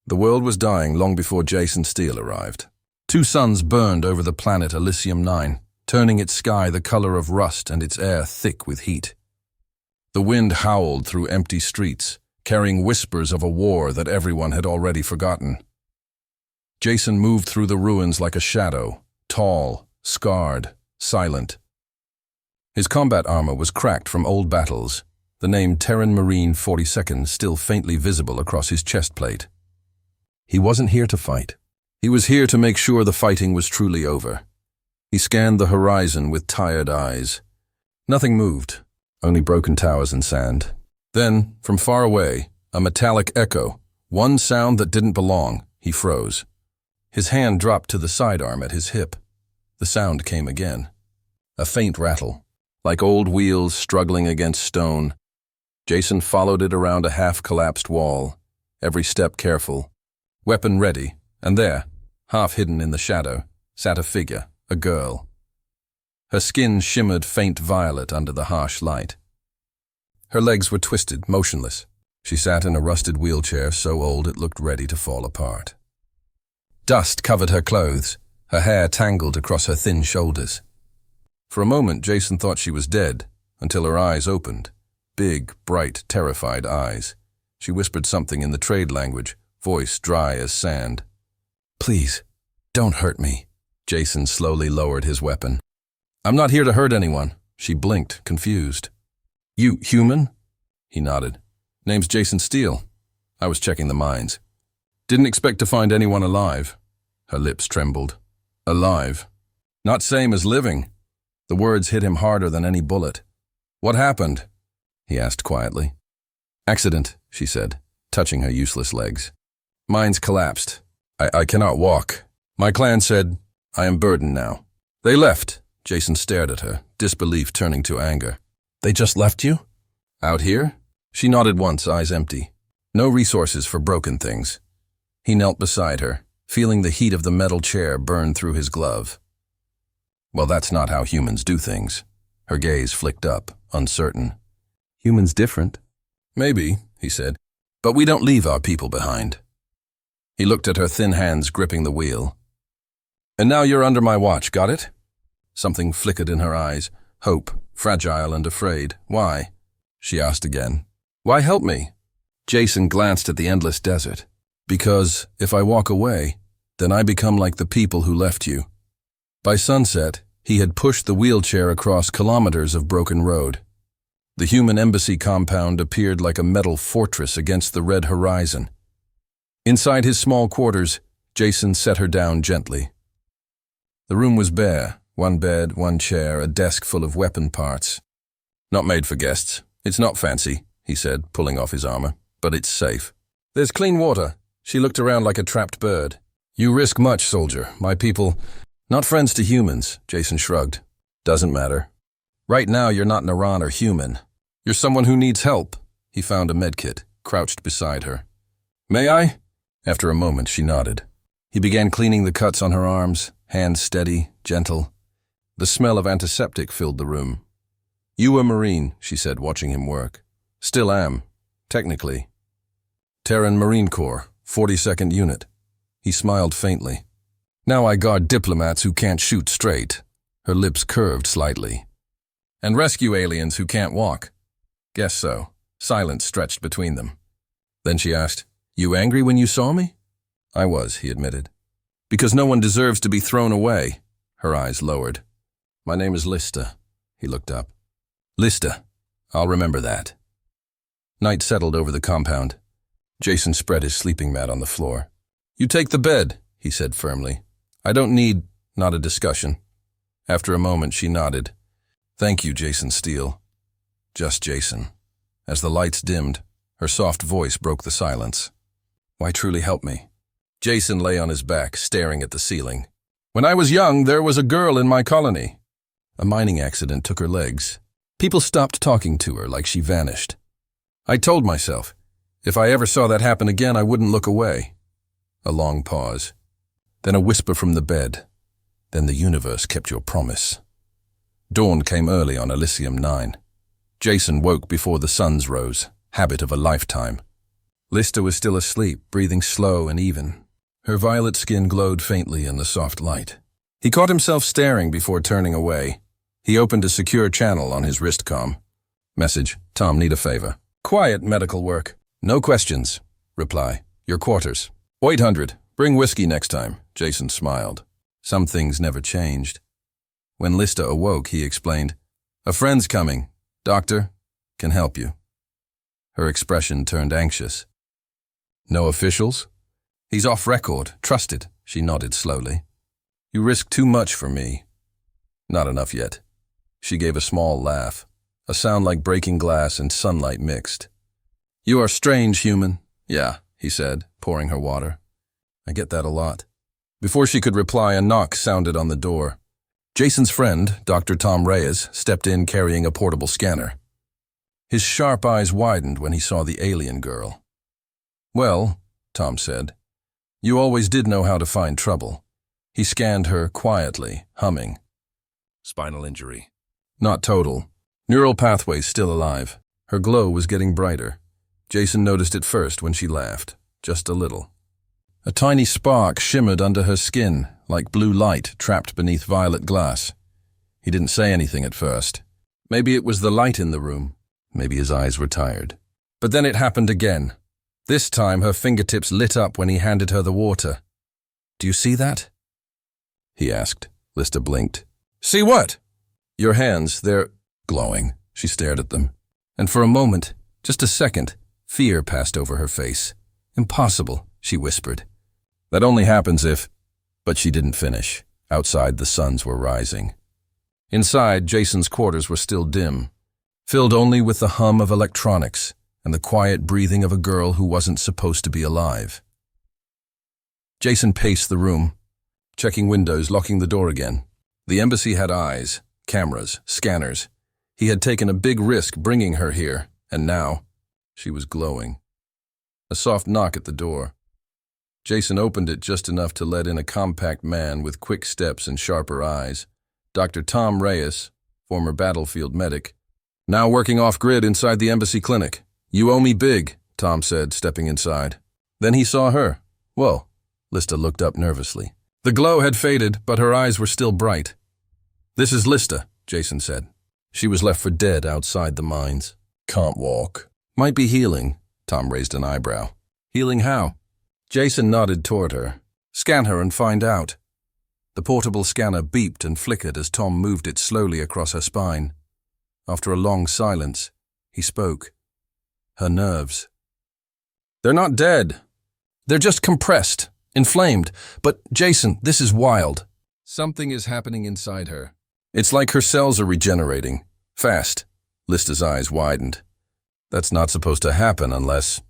The world was dying long before Jason Steele arrived. Two suns burned over the planet Elysium 9, turning its sky the color of rust and its air thick with heat. The wind howled through empty streets, carrying whispers of a war that everyone had already forgotten. Jason moved through the ruins like a shadow, tall, scarred, silent. His combat armor was cracked from old battles, the name Terran Marine 42nd still faintly visible across his chest plate. He wasn't here to fight. He was here to make sure the fighting was truly over. He scanned the horizon with tired eyes. Nothing moved, only broken towers and sand. Then, from far away, a metallic echo, one sound that didn't belong. He froze. His hand dropped to the sidearm at his hip. The sound came again. A faint rattle, like old wheels struggling against stone. Jason followed it around a half-collapsed wall, every step careful. Weapon ready, and there, half hidden in the shadow, sat a figure, a girl. Her skin shimmered faint violet under the harsh light. Her legs were twisted, motionless. She sat in a rusted wheelchair so old it looked ready to fall apart. Dust covered her clothes, her hair tangled across her thin shoulders. For a moment, Jason thought she was dead, until her eyes opened. Big, bright, terrified eyes. She whispered something in the trade language, voice dry as sand. "Please, don't hurt me." Jason slowly lowered his weapon. "I'm not here to hurt anyone." She blinked, confused. "You human?" He nodded. "Name's Jason Steele. I was checking the mines. Didn't expect to find anyone alive." Her lips trembled. "Alive? Not same as living." The words hit him harder than any bullet. "What happened?" he asked quietly. "Accident," she said, touching her useless legs. "Mines collapsed. I cannot walk. My clan said, I am burdened now." "They left." Jason stared at her, disbelief turning to anger. "They just left you?" "Out here?" She nodded once, eyes empty. No resources for broken things. He knelt beside her, feeling the heat of the metal chair burn through his glove. "Well, that's not how humans do things." Her gaze flicked up, uncertain. "Humans different?" "Maybe," he said, "but we don't leave our people behind." He looked at her thin hands gripping the wheel. "And now you're under my watch, got it?" Something flickered in her eyes, hope, fragile and afraid. "Why?" she asked again. "Why help me?" Jason glanced at the endless desert. "Because if I walk away, then I become like the people who left you." By sunset, he had pushed the wheelchair across kilometers of broken road. The human embassy compound appeared like a metal fortress against the red horizon. Inside his small quarters, Jason set her down gently. The room was bare, one bed, one chair, a desk full of weapon parts. "Not made for guests. It's not fancy," he said, pulling off his armor, "but it's safe. There's clean water." She looked around like a trapped bird. "You risk much, soldier. My people, not friends to humans," Jason shrugged. "Doesn't matter. Right now you're not an Iran or human. You're someone who needs help." He found a medkit, crouched beside her. "May I?" After a moment, she nodded. He began cleaning the cuts on her arms, hands steady, gentle. The smell of antiseptic filled the room. "You were Marine," she said, watching him work. "Still am, technically. Terran Marine Corps, 42nd Unit." He smiled faintly. "Now I guard diplomats who can't shoot straight." Her lips curved slightly. "And rescue aliens who can't walk." "Guess so." Silence stretched between them. Then she asked, "You angry when you saw me?" "I was," he admitted. "Because no one deserves to be thrown away." Her eyes lowered. "My name is Lista." He looked up. "Lista. I'll remember that." Night settled over the compound. Jason spread his sleeping mat on the floor. "You take the bed," he said firmly. "I don't need—" Not a discussion. After a moment, she nodded. "Thank you, Jason Steele." Just Jason. As the lights dimmed, her soft voice broke the silence. "Why truly help me?" Jason lay on his back, staring at the ceiling. "When I was young, there was a girl in my colony." A mining accident took her legs. People stopped talking to her like she vanished. "I told myself, if I ever saw that happen again, I wouldn't look away." A long pause. Then a whisper from the bed. "Then the universe kept your promise." Dawn came early on Elysium 9. Jason woke before the suns rose, habit of a lifetime. Lista was still asleep, breathing slow and even. Her violet skin glowed faintly in the soft light. He caught himself staring before turning away. He opened a secure channel on his wristcom. Message, Tom, need a favor. Quiet medical work. No questions. Reply, your quarters. 800. Bring whiskey next time. Jason smiled. Some things never changed. When Lista awoke, he explained, a friend's coming. Doctor, can help you. Her expression turned anxious. No officials? He's off record, trusted, she nodded slowly. You risk too much for me. Not enough yet. She gave a small laugh, a sound like breaking glass and sunlight mixed. You are strange, human. Yeah, he said, pouring her water. I get that a lot. Before she could reply, a knock sounded on the door. Jason's friend, Dr. Tom Reyes, stepped in carrying a portable scanner. His sharp eyes widened when he saw the alien girl. Well, Tom said, you always did know how to find trouble. He scanned her quietly, humming. Spinal injury. Not total. Neural pathways still alive. Her glow was getting brighter. Jason noticed it first when she laughed, just a little. A tiny spark shimmered under her skin, like blue light trapped beneath violet glass. He didn't say anything at first. Maybe it was the light in the room. Maybe his eyes were tired. But then it happened again. This time her fingertips lit up when he handed her the water. Do you see that? He asked. Lista blinked. See what? Your hands, they're glowing. She stared at them. And for a moment, just a second, fear passed over her face. Impossible, she whispered. That only happens if... But she didn't finish. Outside, the suns were rising. Inside, Jason's quarters were still dim, filled only with the hum of electronics and the quiet breathing of a girl who wasn't supposed to be alive. Jason paced the room, checking windows, locking the door again. The embassy had eyes, cameras, scanners. He had taken a big risk bringing her here, and now she was glowing. A soft knock at the door. Jason opened it just enough to let in a compact man with quick steps and sharper eyes. Dr. Tom Reyes, former battlefield medic, now working off-grid inside the embassy clinic. You owe me big, Tom said, stepping inside. Then he saw her. Whoa, Lista looked up nervously. The glow had faded, but her eyes were still bright. This is Lista, Jason said. She was left for dead outside the mines. Can't walk. Might be healing. Tom raised an eyebrow. Healing how? Jason nodded toward her. Scan her and find out. The portable scanner beeped and flickered as Tom moved it slowly across her spine. After a long silence, he spoke. Her nerves. They're not dead. They're just compressed, inflamed. But, Jason, this is wild. Something is happening inside her. It's like her cells are regenerating. Fast. Lista's eyes widened. That's not supposed to happen unless...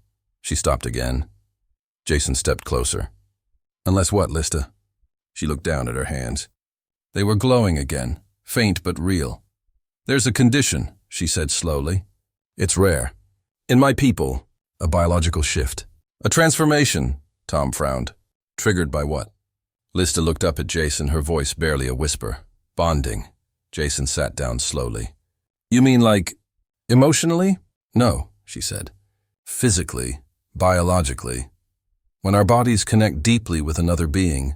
She stopped again. Jason stepped closer. Unless what, Lista? She looked down at her hands. They were glowing again, faint but real. There's a condition, she said slowly. It's rare. In my people, a biological shift. A transformation, Tom frowned. Triggered by what? Lista looked up at Jason, her voice barely a whisper. Bonding. Jason sat down slowly. You mean like, emotionally? No, she said. Physically, biologically. When our bodies connect deeply with another being,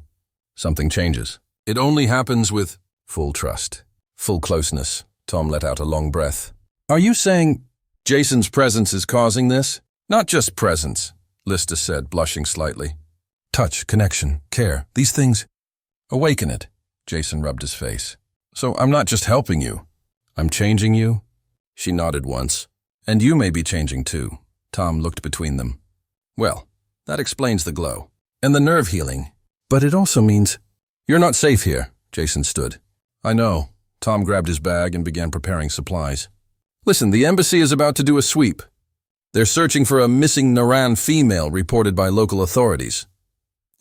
something changes. It only happens with full trust, full closeness. Tom let out a long breath. Are you saying Jason's presence is causing this? Not just presence, Lista said, blushing slightly. Touch, connection, care, these things. Awaken it. Jason rubbed his face. So I'm not just helping you. I'm changing you? She nodded once. And you may be changing too. Tom looked between them. Well, that explains the glow. And the nerve healing. But it also means... You're not safe here, Jason stood. I know. Tom grabbed his bag and began preparing supplies. Listen, the embassy is about to do a sweep. They're searching for a missing Naran female reported by local authorities.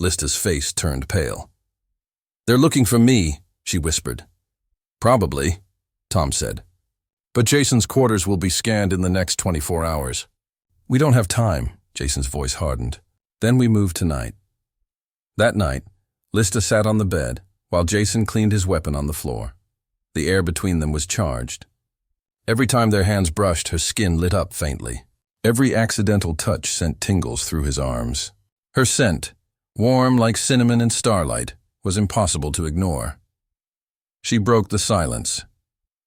Lista's face turned pale. They're looking for me, she whispered. Probably, Tom said. But Jason's quarters will be scanned in the next 24 hours. We don't have time, Jason's voice hardened. Then we move tonight. That night, Lista sat on the bed while Jason cleaned his weapon on the floor. The air between them was charged. Every time their hands brushed, her skin lit up faintly. Every accidental touch sent tingles through his arms. Her scent, warm like cinnamon and starlight, was impossible to ignore. She broke the silence.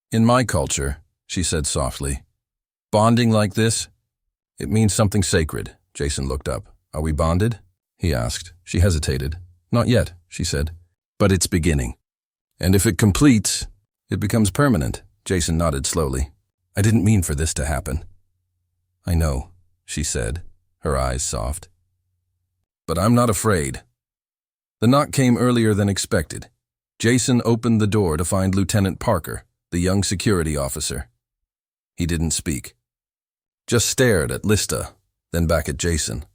"In my culture," she said softly, "bonding like this, it means something sacred." Jason looked up. "Are we bonded?" he asked. She hesitated. "Not yet," she said, "but it's beginning. And if it completes, it becomes permanent." Jason nodded slowly. "I didn't mean for this to happen." "I know," she said, her eyes soft. "But I'm not afraid." The knock came earlier than expected. Jason opened the door to find Lieutenant Parker, the young security officer. He didn't speak, just stared at Lista, then back at Jason.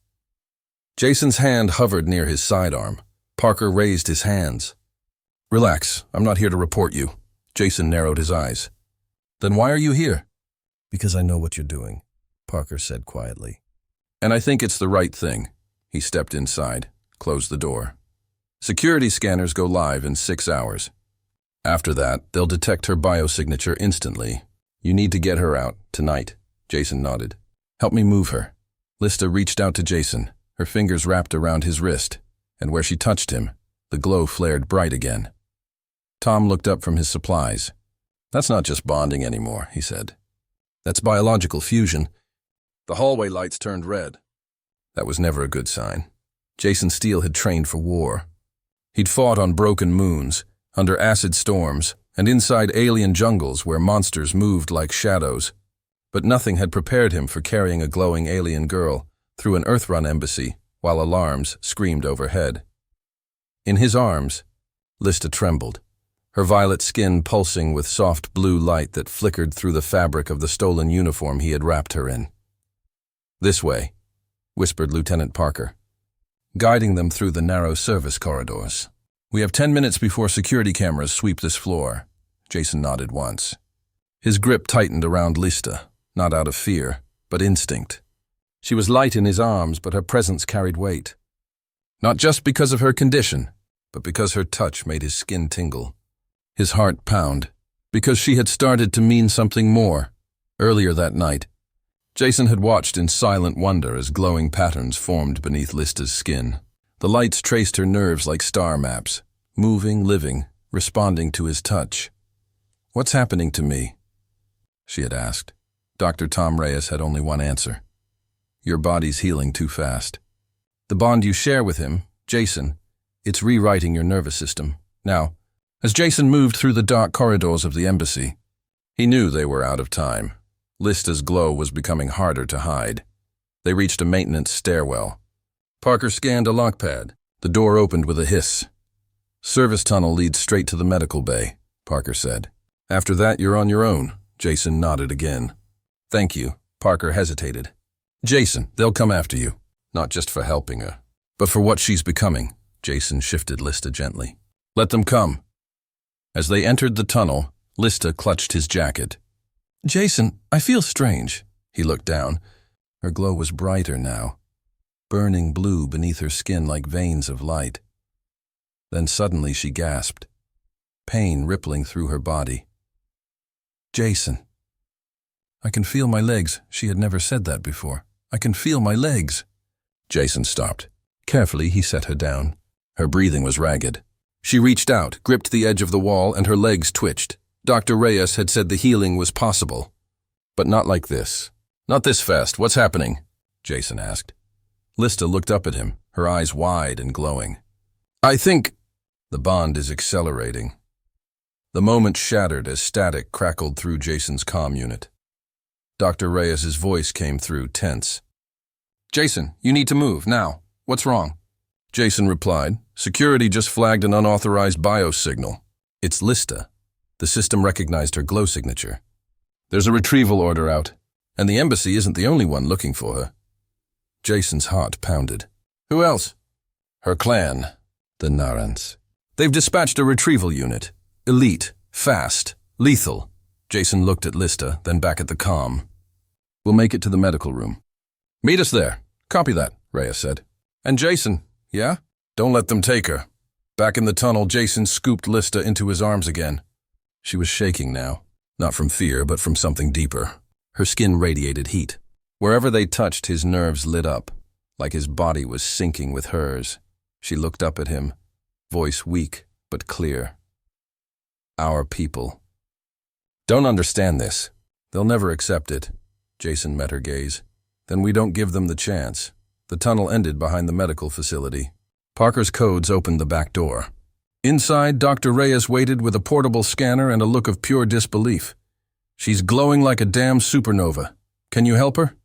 Jason's hand hovered near his sidearm. Parker raised his hands. "Relax, I'm not here to report you." Jason narrowed his eyes. "Then why are you here?" "Because I know what you're doing," Parker said quietly. "And I think it's the right thing." He stepped inside, closed the door. "Security scanners go live in 6 hours. After that, they'll detect her biosignature instantly. You need to get her out, tonight." Jason nodded. "Help me move her." Lista reached out to Jason, her fingers wrapped around his wrist, and where she touched him, the glow flared bright again. Tom looked up from his supplies. "That's not just bonding anymore," he said. "That's biological fusion." The hallway lights turned red. That was never a good sign. Jason Steele had trained for war. He'd fought on broken moons, under acid storms, and inside alien jungles where monsters moved like shadows. But nothing had prepared him for carrying a glowing alien girl through an Earth-run embassy while alarms screamed overhead. In his arms, Lista trembled, her violet skin pulsing with soft blue light that flickered through the fabric of the stolen uniform he had wrapped her in. "This way," whispered Lieutenant Parker, guiding them through the narrow service corridors. "We have 10 minutes before security cameras sweep this floor." Jason nodded once. His grip tightened around Lista, not out of fear, but instinct. She was light in his arms, but her presence carried weight. Not just because of her condition, but because her touch made his skin tingle, his heart pound, because she had started to mean something more. Earlier that night, Jason had watched in silent wonder as glowing patterns formed beneath Lista's skin. The lights traced her nerves like star maps, moving, living, responding to his touch. "What's happening to me?" she had asked. Dr. Tom Reyes had only one answer. "Your body's healing too fast. The bond you share with him, Jason, it's rewriting your nervous system." Now, as Jason moved through the dark corridors of the embassy, he knew they were out of time. Lista's glow was becoming harder to hide. They reached a maintenance stairwell. Parker scanned a lockpad. The door opened with a hiss. "Service tunnel leads straight to the medical bay," Parker said. "After that, you're on your own." Jason nodded again. "Thank you." Parker hesitated. "Jason, they'll come after you. Not just for helping her, but for what she's becoming." Jason shifted Lista gently. "Let them come." As they entered the tunnel, Lista clutched his jacket. "Jason, I feel strange." He looked down. Her glow was brighter now, burning blue beneath her skin like veins of light. Then suddenly she gasped, pain rippling through her body. "Jason." "I can feel my legs." She had never said that before. "I can feel my legs." Jason stopped. Carefully, he set her down. Her breathing was ragged. She reached out, gripped the edge of the wall, and her legs twitched. Dr. Reyes had said the healing was possible. But not like this. "Not this fast. What's happening?" Jason asked. Lista looked up at him, her eyes wide and glowing. "I think the bond is accelerating." The moment shattered as static crackled through Jason's comm unit. Dr. Reyes's voice came through, tense. "Jason, you need to move, now. What's wrong?" Jason replied, "Security just flagged an unauthorized biosignal. It's Lista." The system recognized her glow signature. "There's a retrieval order out, and the embassy isn't the only one looking for her." Jason's heart pounded. "Who else?" "Her clan, the Narans. They've dispatched a retrieval unit. Elite, fast, lethal." Jason looked at Lista, then back at the comm. "We'll make it to the medical room." "Meet us there." "Copy that," Reyes said. "And Jason, yeah? Don't let them take her." Back in the tunnel, Jason scooped Lista into his arms again. She was shaking now, not from fear, but from something deeper. Her skin radiated heat. Wherever they touched, his nerves lit up, like his body was syncing with hers. She looked up at him, voice weak but clear. Our people. Don't understand this. They'll never accept it. Jason met her gaze. Then we don't give them the chance. The tunnel ended behind the medical facility. Parker's codes opened the back door. Inside, Dr. Reyes waited with a portable scanner and a look of pure disbelief. She's glowing like a damn supernova. Can you help her?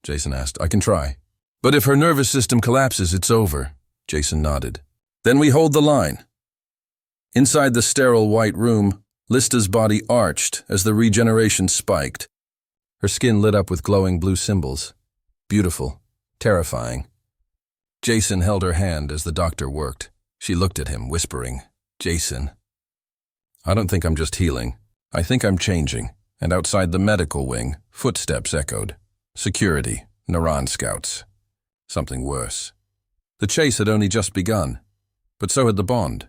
Jason asked. I can try. But if her nervous system collapses, it's over. Jason nodded. Then we hold the line. Inside the sterile white room, Lista's body arched as the regeneration spiked. Her skin lit up with glowing blue symbols. Beautiful, terrifying. Jason held her hand as the doctor worked. She looked at him, whispering, Jason. I don't think I'm just healing. I think I'm changing. And outside the medical wing, footsteps echoed. Security, Neuron scouts. Something worse. The chase had only just begun, but so had the bond.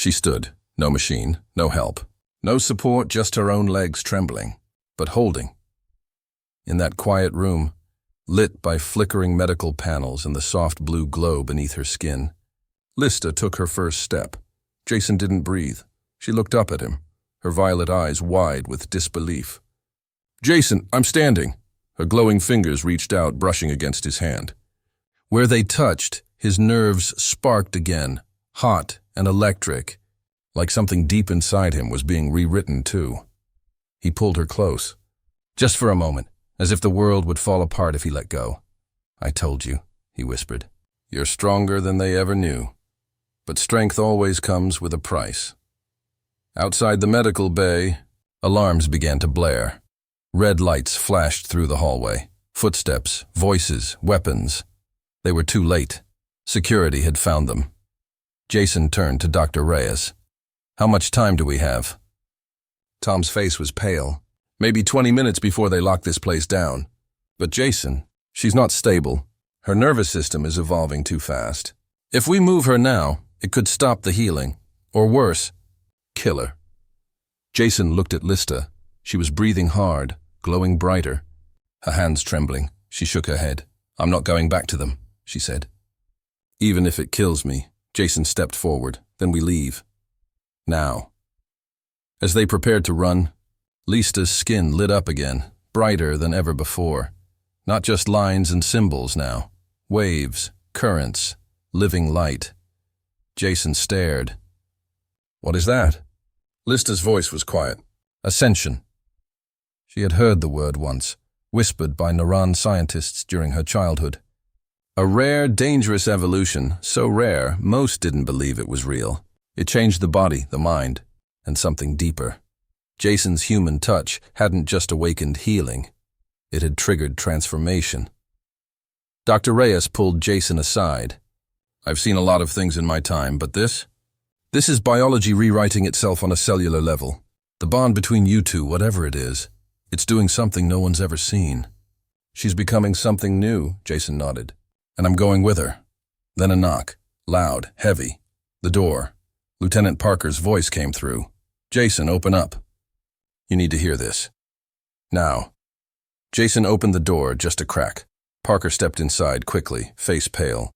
She stood, no machine, no help, no support, just her own legs trembling, but holding. In that quiet room, lit by flickering medical panels and the soft blue glow beneath her skin, Lista took her first step. Jason didn't breathe. She looked up at him, her violet eyes wide with disbelief. Jason, I'm standing. Her glowing fingers reached out, brushing against his hand. Where they touched, his nerves sparked again, hot and electric, like something deep inside him was being rewritten too. He pulled her close, just for a moment, as if the world would fall apart if he let go. I told you, he whispered. You're stronger than they ever knew. But strength always comes with a price. Outside the medical bay, alarms began to blare. Red lights flashed through the hallway. Footsteps, voices, weapons. They were too late. Security had found them. Jason turned to Dr. Reyes. How much time do we have? Tom's face was pale. Maybe 20 minutes before they lock this place down. But Jason, she's not stable. Her nervous system is evolving too fast. If we move her now, it could stop the healing. Or worse, kill her. Jason looked at Lista. She was breathing hard, glowing brighter. Her hands trembling. She shook her head. I'm not going back to them, she said. Even if it kills me. Jason stepped forward. Then we leave. Now. As they prepared to run, Lista's skin lit up again, brighter than ever before. Not just lines and symbols now. Waves, currents, living light. Jason stared. What is that? Lista's voice was quiet. Ascension. She had heard the word once, whispered by Neuron scientists during her childhood. A rare, dangerous evolution, so rare most didn't believe it was real. It changed the body, the mind, and something deeper. Jason's human touch hadn't just awakened healing. It had triggered transformation. Dr. Reyes pulled Jason aside. I've seen a lot of things in my time, but this is biology rewriting itself on a cellular level. The bond between you two, whatever it is, it's doing something no one's ever seen. She's becoming something new, Jason nodded. And I'm going with her. Then a knock, loud, heavy. The door. Lieutenant Parker's voice came through. Jason, open up. You need to hear this. Now. Jason opened the door just a crack. Parker stepped inside quickly, face pale.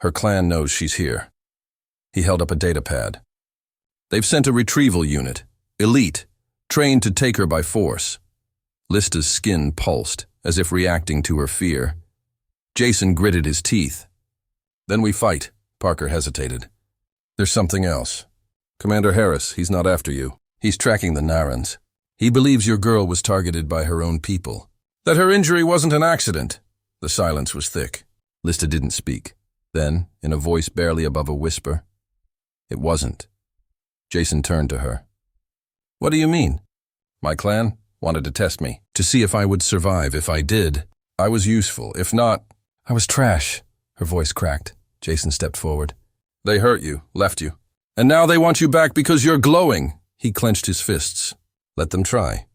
Her clan knows she's here. He held up a data pad. They've sent a retrieval unit, elite, trained to take her by force. Lista's skin pulsed, as if reacting to her fear. Jason gritted his teeth. Then we fight, Parker hesitated. There's something else. Commander Harris, he's not after you. He's tracking the Narans. He believes your girl was targeted by her own people. That her injury wasn't an accident. The silence was thick. Lista didn't speak. Then, in a voice barely above a whisper, it wasn't. Jason turned to her. What do you mean? My clan wanted to test me, to see if I would survive. If I did, I was useful. If not, I was trash. Her voice cracked. Jason stepped forward. They hurt you, left you. And now they want you back because you're glowing. He clenched his fists. Let them try.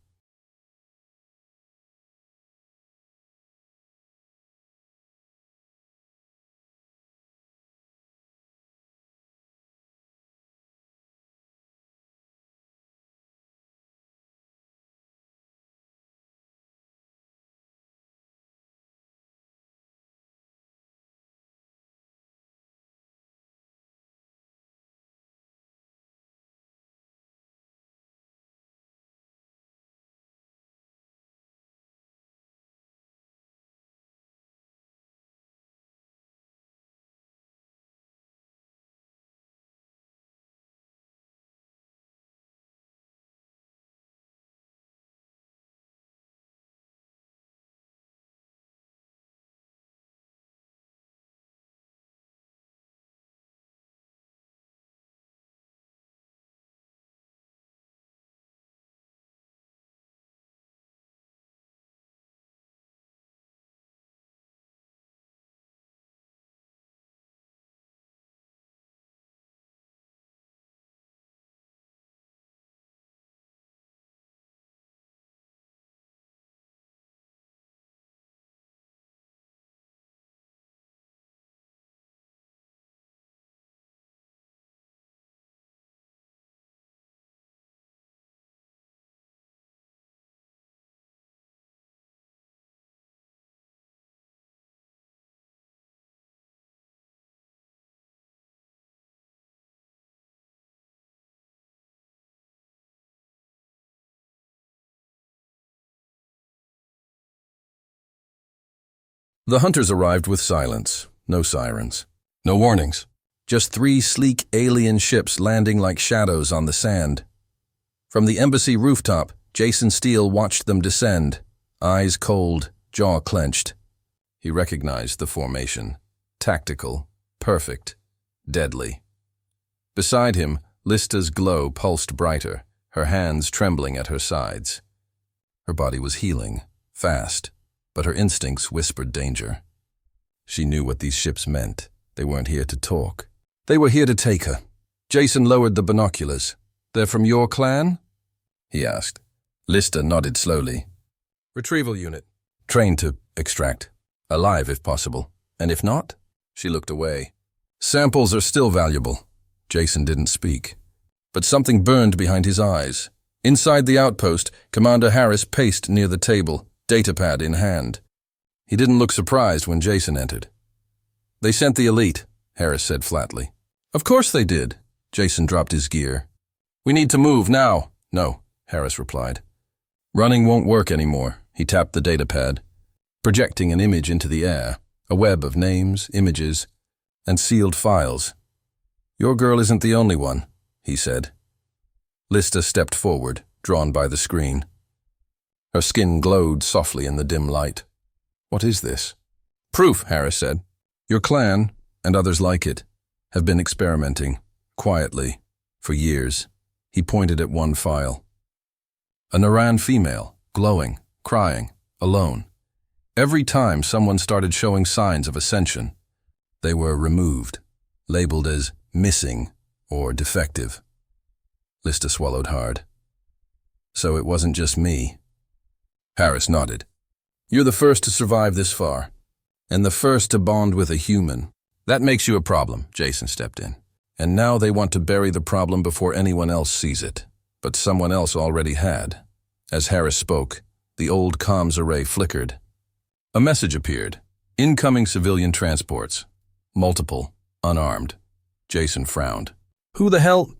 The hunters arrived with silence, no sirens, no warnings. Just 3 sleek alien ships landing like shadows on the sand. From the embassy rooftop, Jason Steele watched them descend, eyes cold, jaw clenched. He recognized the formation. Tactical, perfect, deadly. Beside him, Lista's glow pulsed brighter, her hands trembling at her sides. Her body was healing, fast, but her instincts whispered danger. She knew what these ships meant. They weren't here to talk. They were here to take her. Jason lowered the binoculars. They're from your clan? He asked. Lista nodded slowly. Retrieval unit. Trained to extract. Alive if possible. And if not? She looked away. Samples are still valuable. Jason didn't speak. But something burned behind his eyes. Inside the outpost, Commander Harris paced near the table, datapad in hand. He didn't look surprised when Jason entered. They sent the elite, Harris said flatly. Of course they did. Jason dropped his gear. We need to move now. No, Harris replied. Running won't work anymore. He tapped the datapad, projecting an image into the air, a web of names, images, and sealed files. Your girl isn't the only one, he said. Lista stepped forward, drawn by the screen. Her skin glowed softly in the dim light. What is this? Proof, Harris said. Your clan, and others like it, have been experimenting, quietly, for years. He pointed at one file. A Naran female, glowing, crying, alone. Every time someone started showing signs of ascension, they were removed, labeled as missing or defective. Lista swallowed hard. So it wasn't just me. Harris nodded. You're the first to survive this far, and the first to bond with a human. That makes you a problem, Jason stepped in. And now they want to bury the problem before anyone else sees it. But someone else already had. As Harris spoke, the old comms array flickered. A message appeared. Incoming civilian transports. Multiple. unarmed. Jason frowned. "Who the hell?"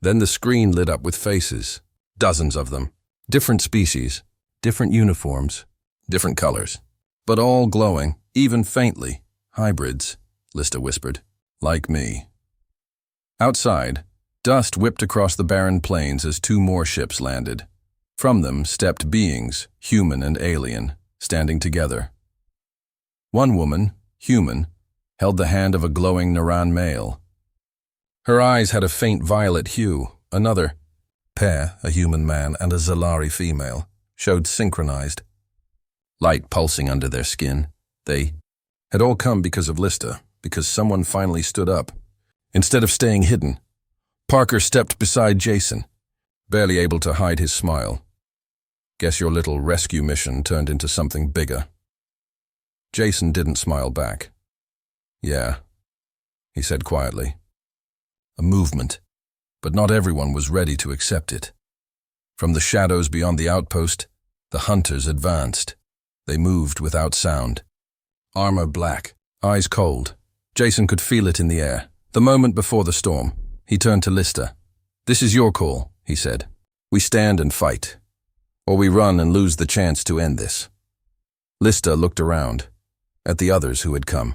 Then the screen lit up with faces. Dozens of them. Different species, different uniforms, different colors. But all glowing, even faintly. "Hybrids," Lista whispered. "Like me." Outside, dust whipped across the barren plains as two more ships landed. From them stepped beings, human and alien, standing together. One woman, human, held the hand of a glowing Naran male. Her eyes had a faint violet hue. Another, pair, a human man and a Zalari female, showed synchronized. Light pulsing under their skin. They had all come because of Lista, because someone finally stood up. Instead of staying hidden, Parker stepped beside Jason, barely able to hide his smile. "Guess your little rescue mission turned into something bigger." Jason didn't smile back. "Yeah," he said quietly. "A movement, but not everyone was ready to accept it." From the shadows beyond the outpost, the hunters advanced. They moved without sound. Armor black, eyes cold. Jason could feel it in the air. The moment before the storm, he turned to Lista. "This is your call," he said. "We stand and fight, or we run and lose the chance to end this." Lista looked around, at the others who had come,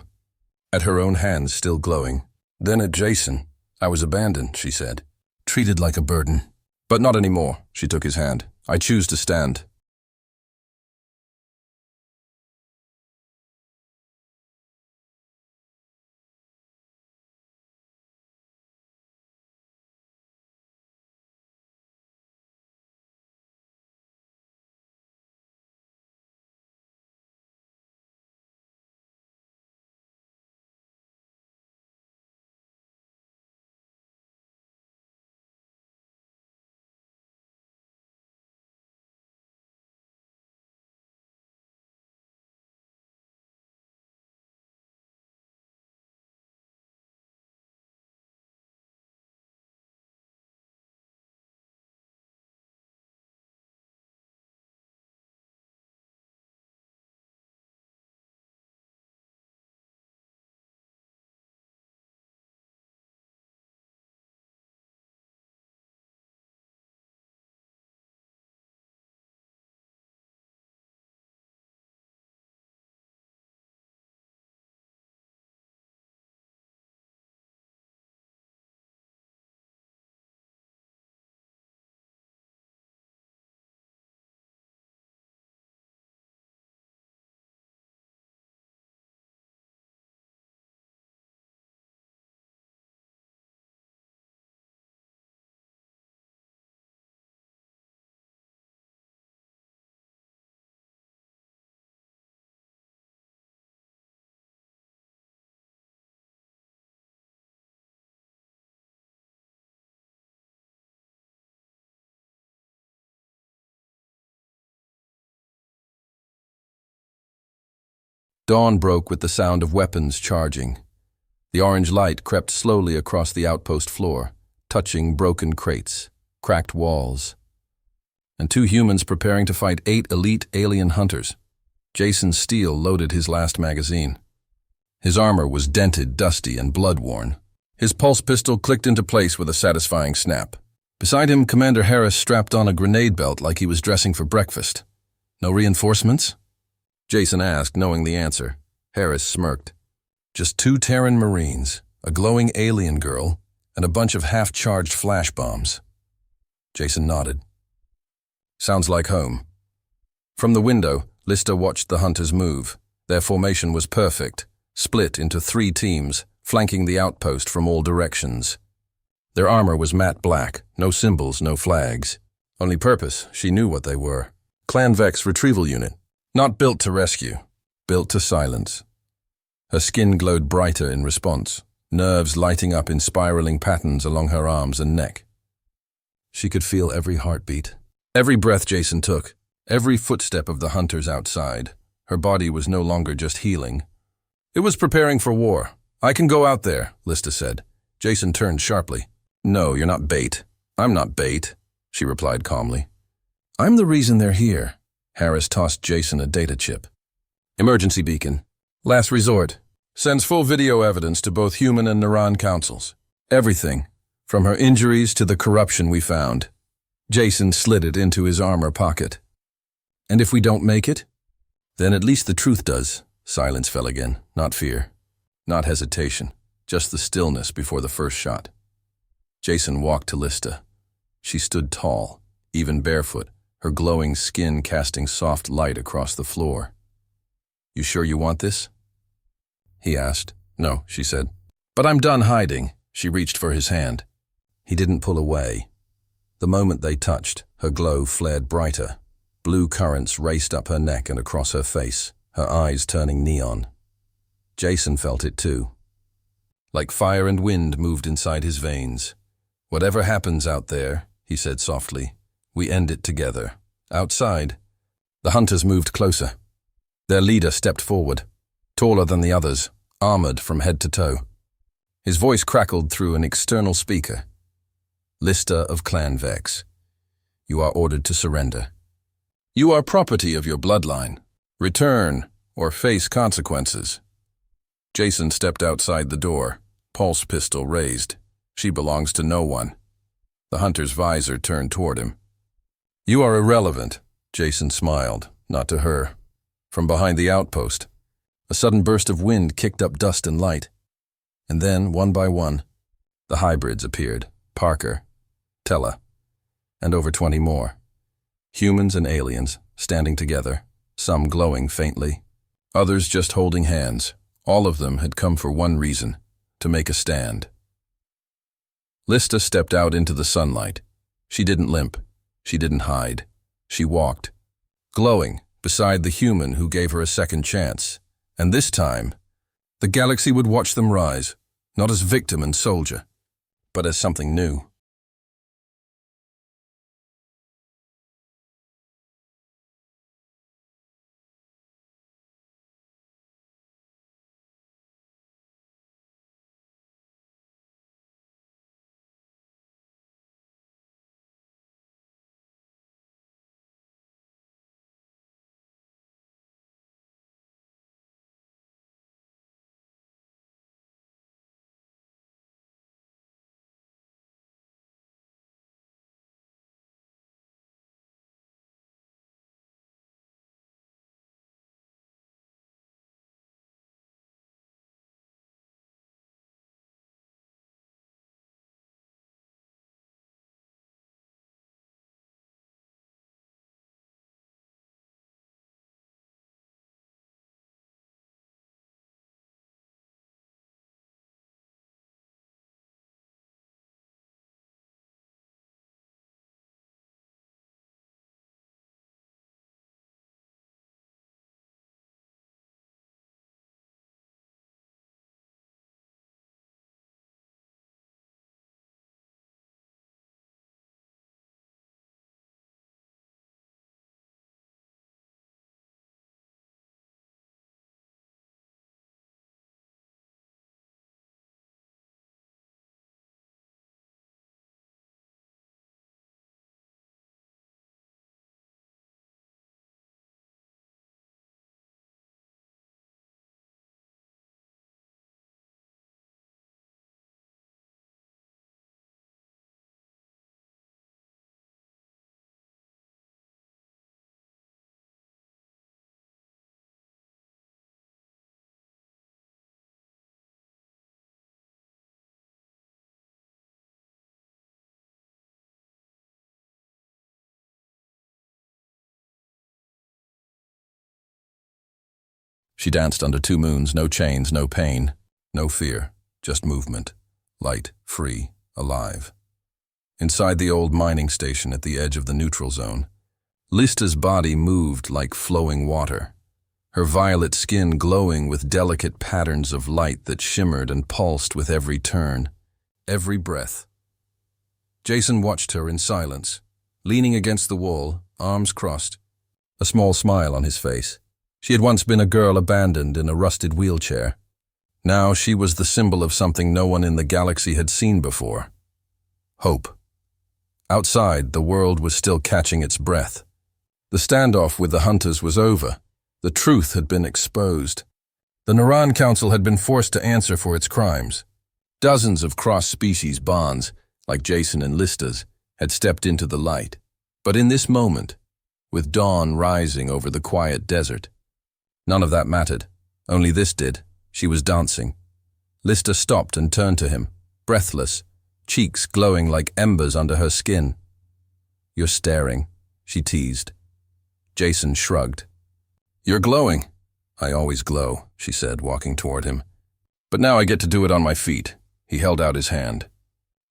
at her own hands still glowing. Then at Jason. "I was abandoned," she said. "Treated like a burden." "But not anymore," she took his hand. "I choose to stand." Dawn broke with the sound of weapons charging. The orange light crept slowly across the outpost floor, touching broken crates, cracked walls, and two humans preparing to fight 8 elite alien hunters. Jason Steele loaded his last magazine. His armor was dented, dusty, and blood-worn. His pulse pistol clicked into place with a satisfying snap. Beside him, Commander Harris strapped on a grenade belt like he was dressing for breakfast. "No reinforcements?" Jason asked, knowing the answer. Harris smirked. "Just 2 Terran Marines, a glowing alien girl, and a bunch of half-charged flash bombs." Jason nodded. "Sounds like home." From the window, Lista watched the hunters move. Their formation was perfect, split into 3 teams, flanking the outpost from all directions. Their armor was matte black, no symbols, no flags. Only purpose, she knew what they were. Clan Vex Retrieval Unit. Not built to rescue, built to silence. Her skin glowed brighter in response, nerves lighting up in spiraling patterns along her arms and neck. She could feel every heartbeat, every breath Jason took, every footstep of the hunters outside. Her body was no longer just healing. It was preparing for war. "I can go out there," Lista said. Jason turned sharply. "No, you're not bait." "I'm not bait," she replied calmly. "I'm the reason they're here." Harris tossed Jason a data chip. "Emergency beacon. Last resort. Sends full video evidence to both human and Neuron councils. Everything, from her injuries to the corruption we found. Jason slid it into his armor pocket. And if we don't make it? Then at least the truth does. Silence fell again, not fear, not hesitation, just the stillness before the first shot. Jason walked to Lista. She stood tall, even barefoot, her glowing skin casting soft light across the floor. "You sure you want this?" he asked. "No," she said. "But I'm done hiding." She reached for his hand. He didn't pull away. The moment they touched, her glow flared brighter. Blue currents raced up her neck and across her face, her eyes turning neon. Jason felt it too. Like fire and wind moved inside his veins. "Whatever happens out there," he said softly, "we end it together." Outside, the hunters moved closer. Their leader stepped forward, taller than the others, armored from head to toe. His voice crackled through an external speaker. "Lista of Clan Vex, you are ordered to surrender. You are property of your bloodline. Return or face consequences." Jason stepped outside the door, pulse pistol raised. She belongs to no one. The hunter's visor turned toward him. "You are irrelevant," Jason smiled, not to her. From behind the outpost, a sudden burst of wind kicked up dust and light. And then, one by one, the hybrids appeared. Parker, Tella, and over 20 more. Humans and aliens, standing together, some glowing faintly, others just holding hands. All of them had come for one reason, to make a stand. Lista stepped out into the sunlight. She didn't limp. She didn't hide. She walked, glowing beside the human who gave her a second chance. And this time, the galaxy would watch them rise, not as victim and soldier, but as something new. She danced under 2 moons, no chains, no pain, no fear, just movement, light, free, alive. Inside the old mining station at the edge of the neutral zone, Lista's body moved like flowing water, her violet skin glowing with delicate patterns of light that shimmered and pulsed with every turn, every breath. Jason watched her in silence, leaning against the wall, arms crossed, a small smile on his face. She had once been a girl abandoned in a rusted wheelchair. Now she was the symbol of something no one in the galaxy had seen before. Hope. Outside, the world was still catching its breath. The standoff with the hunters was over. The truth had been exposed. The Naran Council had been forced to answer for its crimes. Dozens of cross-species bonds, like Jason and Lista's, had stepped into the light. But in this moment, with dawn rising over the quiet desert, none of that mattered. Only this did. She was dancing. Lista stopped and turned to him, breathless, cheeks glowing like embers under her skin. "You're staring," she teased. Jason shrugged. "You're glowing." "I always glow," she said, walking toward him. "But now I get to do it on my feet." He held out his hand.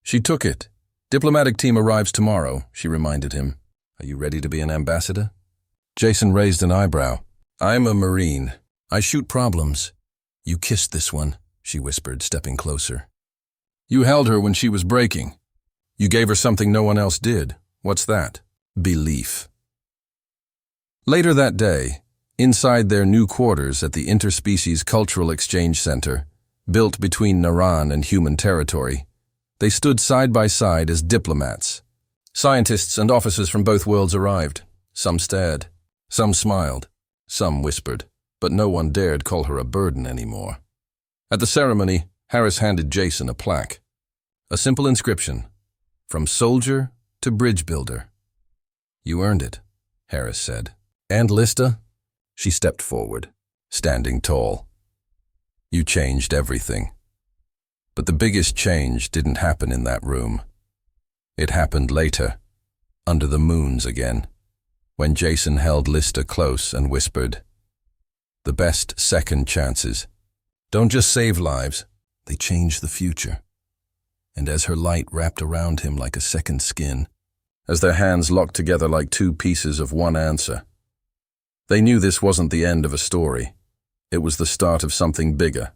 She took it. "Diplomatic team arrives tomorrow," she reminded him. "Are you ready to be an ambassador?" Jason raised an eyebrow. "I'm a Marine. I shoot problems." "You kissed this one," she whispered, stepping closer. "You held her when she was breaking. You gave her something no one else did. What's that?" "Belief." Later that day, inside their new quarters at the Interspecies Cultural Exchange Center, built between Naran and human territory, they stood side by side as diplomats. Scientists and officers from both worlds arrived. Some stared, some smiled, some whispered, but no one dared call her a burden anymore. At the ceremony, Harris handed Jason a plaque. A simple inscription, "From soldier to bridge builder." "You earned it," Harris said. "And Lista?" She stepped forward, standing tall. "You changed everything." But the biggest change didn't happen in that room. It happened later, under the moons again, when Jason held Lista close and whispered, "The best second chances don't just save lives, they change the future." And as her light wrapped around him like a second skin, as their hands locked together like two pieces of one answer, they knew this wasn't the end of a story. It was the start of something bigger.